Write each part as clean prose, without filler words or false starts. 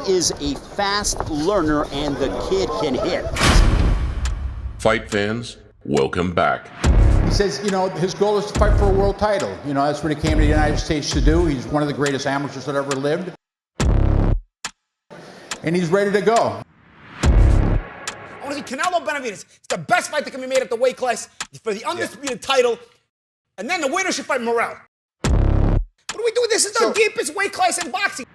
is a fast learner and the kid can hit. Fight fans, welcome back. He says, you know, his goal is to fight for a world title. You know, that's what he came to the United States to do. He's one of the greatest amateurs that ever lived. And he's ready to go. I want to see Canelo Benavidez. It's the best fight that can be made at the weight class for the undisputed title. And then the winner should fight Morell. What do we do? This is the deepest weight class in boxing.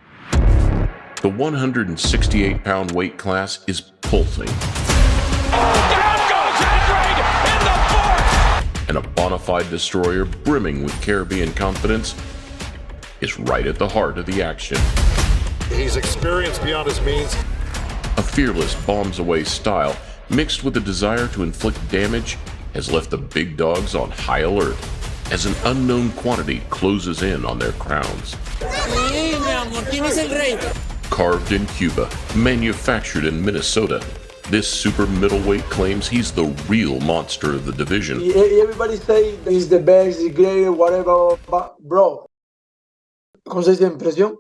The 168-pound weight class is pulsing. Down goes Hendrick in the fourth! And a bona fide destroyer brimming with Caribbean confidence is right at the heart of the action. He's experienced beyond his means. A fearless bombs-away style mixed with a desire to inflict damage has left the big dogs on high alert as an unknown quantity closes in on their crowns. Carved in Cuba, manufactured in Minnesota, this super middleweight claims he's the real monster of the division. Everybody say he's the best, he's great, whatever, but bro, ¿cómo se dice impresión?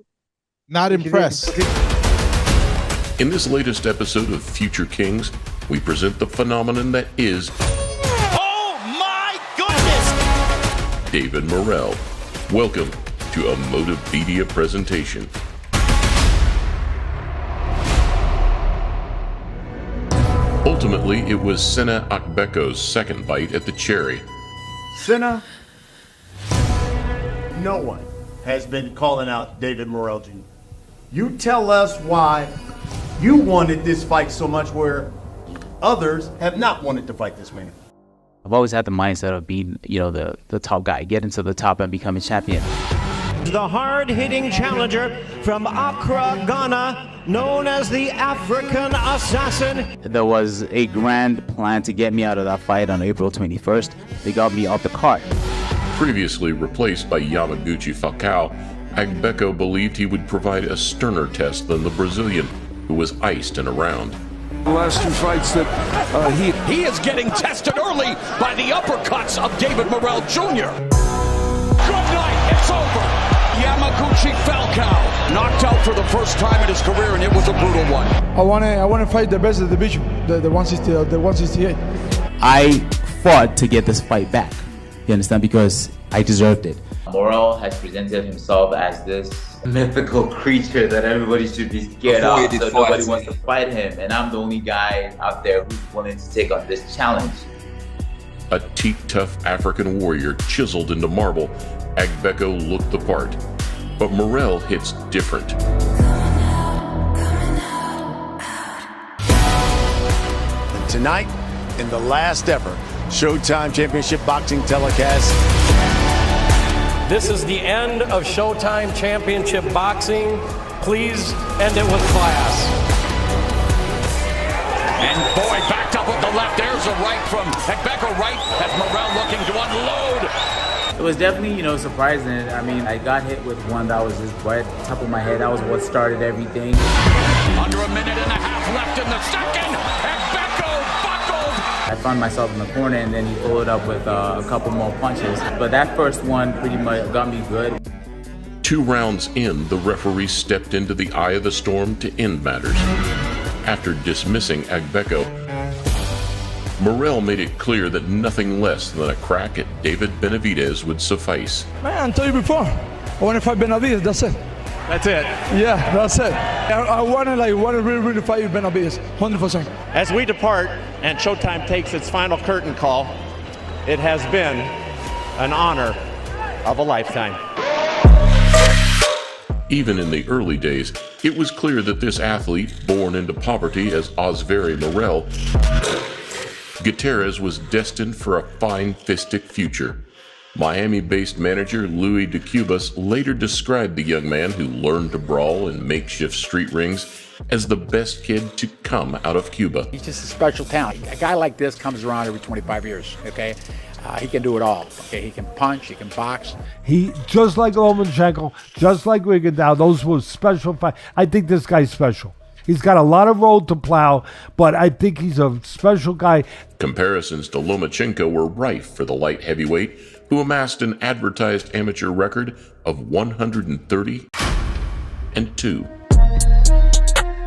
Not impressed. In this latest episode of Future Kings, we present the phenomenon that is David Morell. Welcome to a Motivedia presentation. Ultimately, it was Sena Akbeko's second bite at the cherry. Sena, no one has been calling out David Morell Jr. You tell us why you wanted this fight so much where others have not wanted to fight this man. I've always had the mindset of being, the top guy, get into the top and become a champion. The hard-hitting challenger from Accra, Ghana, known as the African Assassin. There was a grand plan to get me out of that fight on April 21st. They got me off the card. Previously replaced by Yamaguchi Falcao, Agbeko believed he would provide a sterner test than the Brazilian, who was iced in a round. The last two fights that He is getting tested early by the uppercuts of David Morell Jr. Good night, it's over. Yamaguchi Falcao knocked out for the first time in his career, and it was a brutal one. I want to fight the best of the division, the 168. I fought to get this fight back. You understand? Because I deserved it. Morell has presented himself as this mythical creature that everybody should be scared of, so nobody wants to fight him, and I'm the only guy out there who's willing to take on this challenge. A teeth-tough African warrior chiseled into marble, Agbeko looked the part, but Morell hits different. And tonight, in the last ever Showtime Championship Boxing telecast, this is the end of Showtime Championship Boxing. Please end it with class. And boy, backed up with the left. There's a right from Agbeko, right as Morell looking to unload. It was definitely, surprising. I mean, I got hit with one that was just right at the top of my head. That was what started everything. Under a minute and a half left in the second. Agbeko buckled. I found myself in the corner, and then he followed up with a couple more punches. But that first one pretty much got me good. 2 rounds in, the referee stepped into the eye of the storm to end matters. After dismissing Agbeko, Morell made it clear that nothing less than a crack at David Benavidez would suffice. Man, I told you before, I want to fight Benavidez, that's it. That's it? Yeah, that's it. I want to really fight with Benavidez, 100%. As we depart and Showtime takes its final curtain call, it has been an honor of a lifetime. Even in the early days, it was clear that this athlete, born into poverty as Osveri Morell, Gutierrez was destined for a fine-fistic future. Miami-based manager Louis de Cubas later described the young man who learned to brawl in makeshift street rings as the best kid to come out of Cuba. He's just a special talent. A guy like this comes around every 25 years, okay? He can do it all, okay? He can punch, he can box. He, just like Lomachenko, just like Rigondeaux, those were special fights. I think this guy's special. He's got a lot of road to plow, but I think he's a special guy. Comparisons to Lomachenko were rife for the light heavyweight, who amassed an advertised amateur record of 130-2.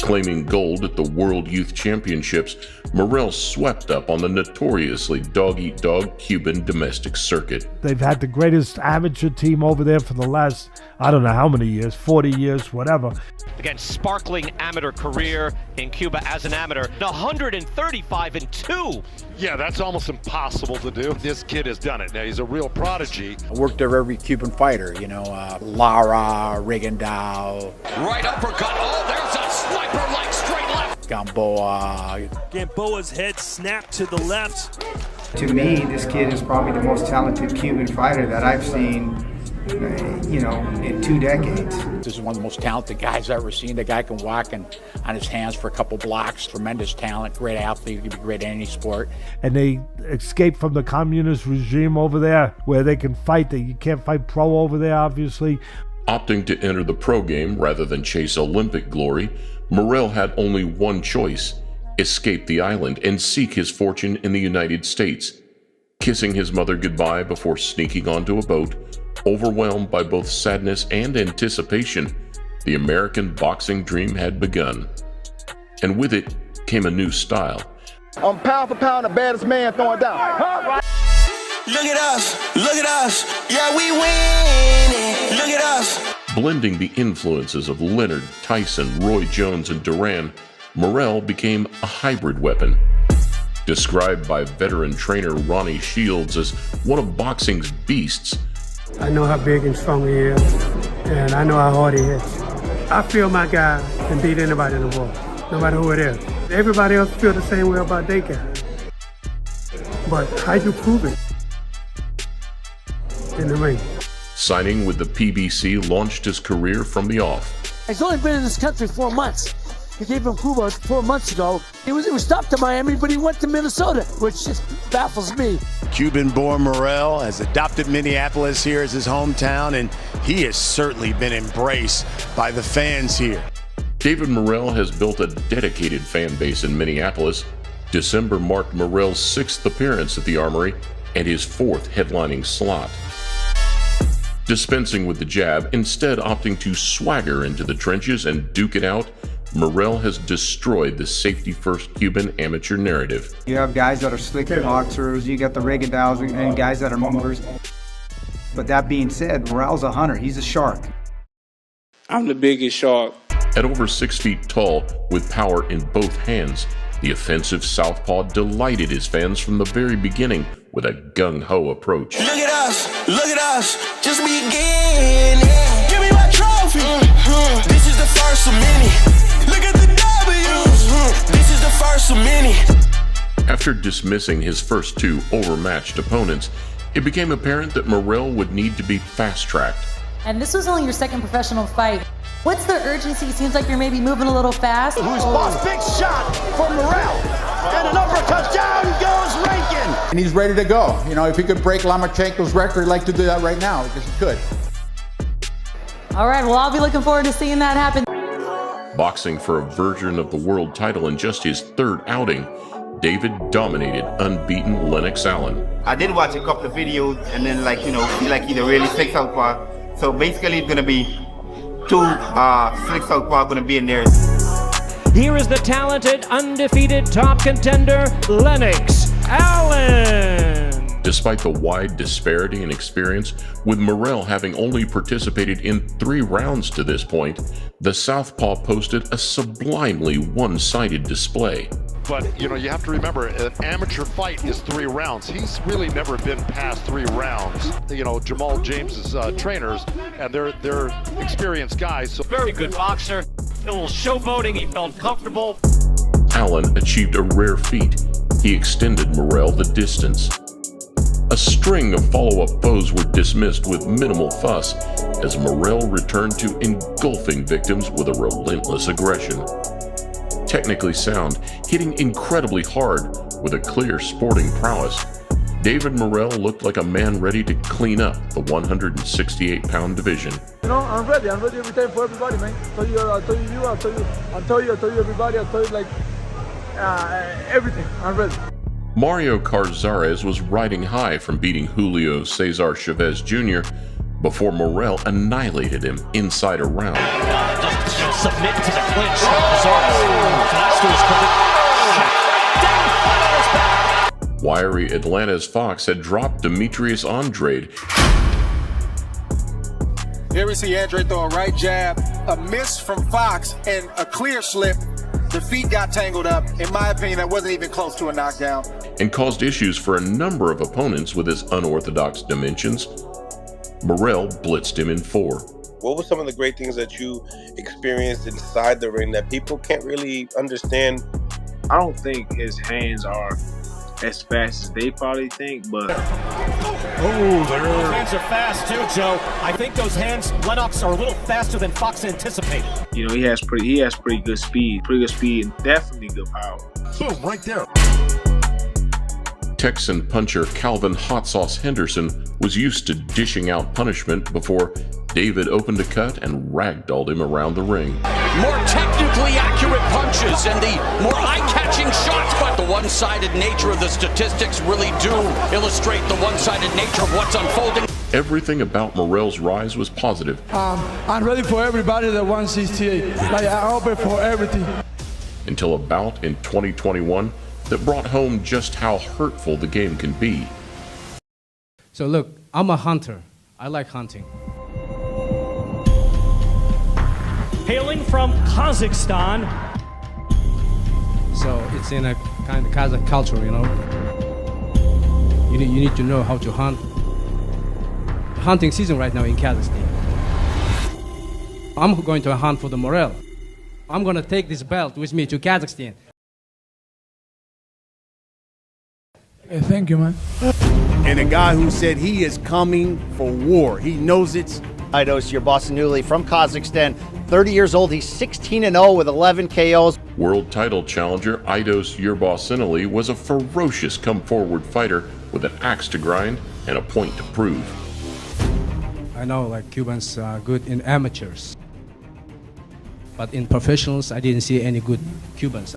Claiming gold at the World Youth Championships, Morell swept up on the notoriously dog-eat-dog Cuban domestic circuit. They've had the greatest amateur team over there for the last, I don't know how many years, 40 years, whatever. Again, sparkling amateur career in Cuba as an amateur. 135-2. Yeah, that's almost impossible to do. This kid has done it. Now, he's a real prodigy. I worked over every Cuban fighter, you know, Lara, Rigondeaux. Right uppercut. Oh, there's a sniper like straight left. Gamboa. Gamboa's head snapped to the left. To me, this kid is probably the most talented Cuban fighter that I've seen, you know, in 2 decades. This is one of the most talented guys I've ever seen. The guy can walk on his hands for a couple blocks. Tremendous talent, great athlete. He could be great in any sport. And they escaped from the communist regime over there where they can fight. You can't fight pro over there, obviously. Opting to enter the pro game rather than chase Olympic glory, Morell had only one choice: escape the island and seek his fortune in the United States. Kissing his mother goodbye before sneaking onto a boat, overwhelmed by both sadness and anticipation, the American boxing dream had begun. And with it came a new style. I'm pound for pound the baddest man throwing down. Huh? Look at us, yeah, we winning. Look at us. Blending the influences of Leonard, Tyson, Roy Jones, and Duran, Morell became a hybrid weapon. Described by veteran trainer Ronnie Shields as one of boxing's beasts, I know how big and strong he is, and I know how hard he hits. I feel my guy can beat anybody in the world, no matter who it is. Everybody else feel the same way about their guy. But how you prove it in the ring? Signing with the PBC launched his career from the off. He's only been in this country 4 months. He came from Cuba 4 months ago. He was stopped in Miami, but he went to Minnesota, which just baffles me. Cuban-born Morell has adopted Minneapolis here as his hometown, and he has certainly been embraced by the fans here. David Morell has built a dedicated fan base in Minneapolis. December marked Morell's 6th appearance at the Armory and his 4th headlining slot. Dispensing with the jab, instead opting to swagger into the trenches and duke it out, Morell has destroyed the safety-first Cuban amateur narrative. You have guys that are slick boxers, you got the Rigondeaux and guys that are movers. But that being said, Morell's a hunter. He's a shark. I'm the biggest shark. At over 6 feet tall, with power in both hands, the offensive southpaw delighted his fans from the very beginning with a gung-ho approach. Look at us, just beginning. Give me my trophy. This is the first of many. Look at the W's. This is the first of many. After dismissing his first 2 overmatched opponents, it became apparent that Morell would need to be fast-tracked. And this was only your 2nd professional fight. What's the urgency? Seems like you're maybe moving a little fast. Who's boss? Big shot for Morell. And an uppercut, down goes Rankin. And he's ready to go. You know, if he could break Lomachenko's record, he'd like to do that right now, because he could. All right, well, I'll be looking forward to seeing that happen. Boxing for a version of the world title in just his 3rd outing, David dominated unbeaten Lennox Allen. I did watch a couple of videos and then, feel like he's a really slick southpaw. So basically it's going to be 2 slick southpaw going to be in there. Here is the talented, undefeated top contender, Lennox Allen. Despite the wide disparity in experience, with Morell having only participated in 3 rounds to this point, the southpaw posted a sublimely one-sided display. But, you have to remember, an amateur fight is 3 rounds. He's really never been past 3 rounds. Jamal James's trainers, and they're experienced guys. So Very good boxer. A little showboating. He felt comfortable. Allen achieved a rare feat. He extended Morell the distance. A string of follow-up foes were dismissed with minimal fuss as Morell returned to engulfing victims with a relentless aggression. Technically sound, hitting incredibly hard with a clear sporting prowess, David Morell looked like a man ready to clean up the 168-pound division. I'm ready every time for everybody, man. I told you everybody, everything. I'm ready. Mario Cazares was riding high from beating Julio Cesar Chavez Jr. before Morell annihilated him inside a round. Just to show submit to the clinch. Flash to his credit. Wiry Atlanta's Fox had dropped Demetrius Andrade. Here we see Andrade throw a right jab, a miss from Fox, and a clear slip. The feet got tangled up. In my opinion, that wasn't even close to a knockdown. And caused issues for a number of opponents with his unorthodox dimensions. Morell blitzed him in 4. What were some of the great things that you experienced inside the ring that people can't really understand? I don't think his hands are as fast as they probably think, but those hands are fast too, Joe. I think those hands, Lennox, are a little faster than Fox anticipated. You know, he has pretty good speed, and definitely good power. Boom, right there. Texan puncher Calvin Hot Sauce Henderson was used to dishing out punishment before David opened a cut and ragdolled him around the ring. More technically accurate punches and the more eye-catching shots, but the one-sided nature of the statistics really do illustrate the one-sided nature of what's unfolding. Everything about Morell's rise was positive. I'm ready for everybody that wants CTA. Like, I'm open for everything. Until a bout in 2021 that brought home just how hurtful the game can be. So look, I'm a hunter. I like hunting. Hailing from Kazakhstan. So it's in a kind of Kazakh culture, you know. You need to know how to hunt. Hunting season right now in Kazakhstan. I'm going to hunt for the Morell. I'm going to take this belt with me to Kazakhstan. Hey, thank you, man. And a guy who said he is coming for war. He knows it. Aidos Yerbasinuli from Kazakhstan, 30 years old. He's 16-0 with 11 KOs. World title challenger Aidos Yerbasinuli was a ferocious come-forward fighter with an axe to grind and a point to prove. I know, like, Cubans are good in amateurs, but in professionals, I didn't see any good Cubans.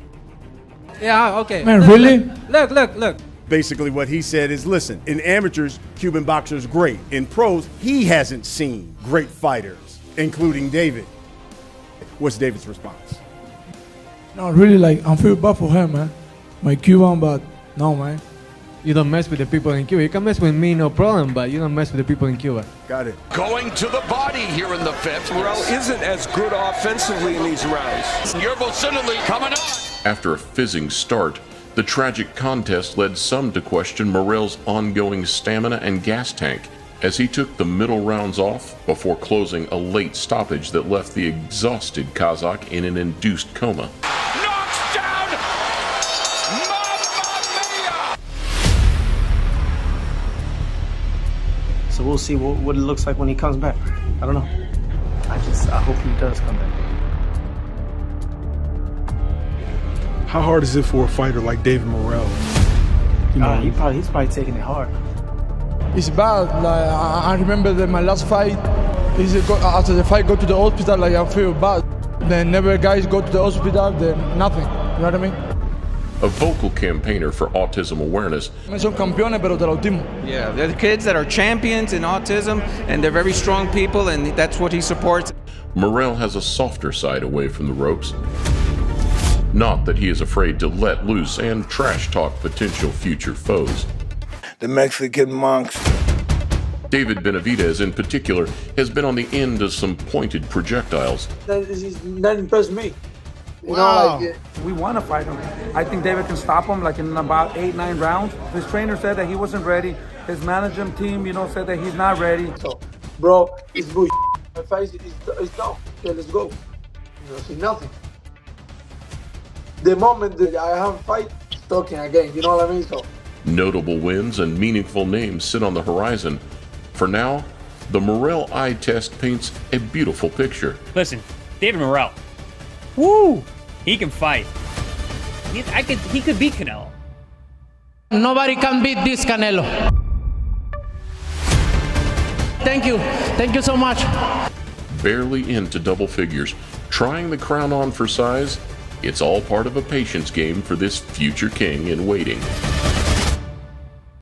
Yeah, okay. Man, really? Look. Basically what he said is, listen, in amateurs, Cuban boxers great. In pros, he hasn't seen great fighters, including David. What's David's response? No, really, like, I'm feel bad for him, man. My Cuban, but no, man. You don't mess with the people in Cuba. You can mess with me, no problem, but you don't mess with the people in Cuba. Got it. Going to the body here in the 5th. Morell isn't as good offensively in these rounds. Yerbasinuli coming on. After a fizzing start, the tragic contest led some to question Morell's ongoing stamina and gas tank as he took the middle rounds off before closing a late stoppage that left the exhausted Kazakh in an induced coma. Knocks down! Mamma mia! So we'll see what it looks like when he comes back. I don't know. I hope he does come back. How hard is it for a fighter like David Morell? You know, he's probably taking it hard. It's bad. Like, I remember that my last fight, after the fight, go to the hospital, like, I feel bad. Then never guys go to the hospital, then nothing. You know what I mean? A vocal campaigner for autism awareness. Son campeones, pero del autismo. Yeah, they're the kids that are champions in autism, and they're very strong people, and that's what he supports. Morell has a softer side away from the ropes. Not that he is afraid to let loose and trash talk potential future foes. The Mexican monster. David Benavidez, in particular, has been on the end of some pointed projectiles. That impressed me. You know, like, we want to fight him. I think David can stop him, like, in about 8-9 rounds. His trainer said that he wasn't ready. His management team, said that he's not ready. So, bro, it's bullshit. My fight is done. Okay, let's go. See nothing. The moment that I have a fight, talking again. You know what I mean? So. Notable wins and meaningful names sit on the horizon. For now, the Morell eye test paints a beautiful picture. Listen, David Morell. Woo! He can fight. He could beat Canelo. Nobody can beat this Canelo. Thank you. Thank you so much. Barely into double figures, trying the crown on for size, it's all part of a patience game for this future king in waiting.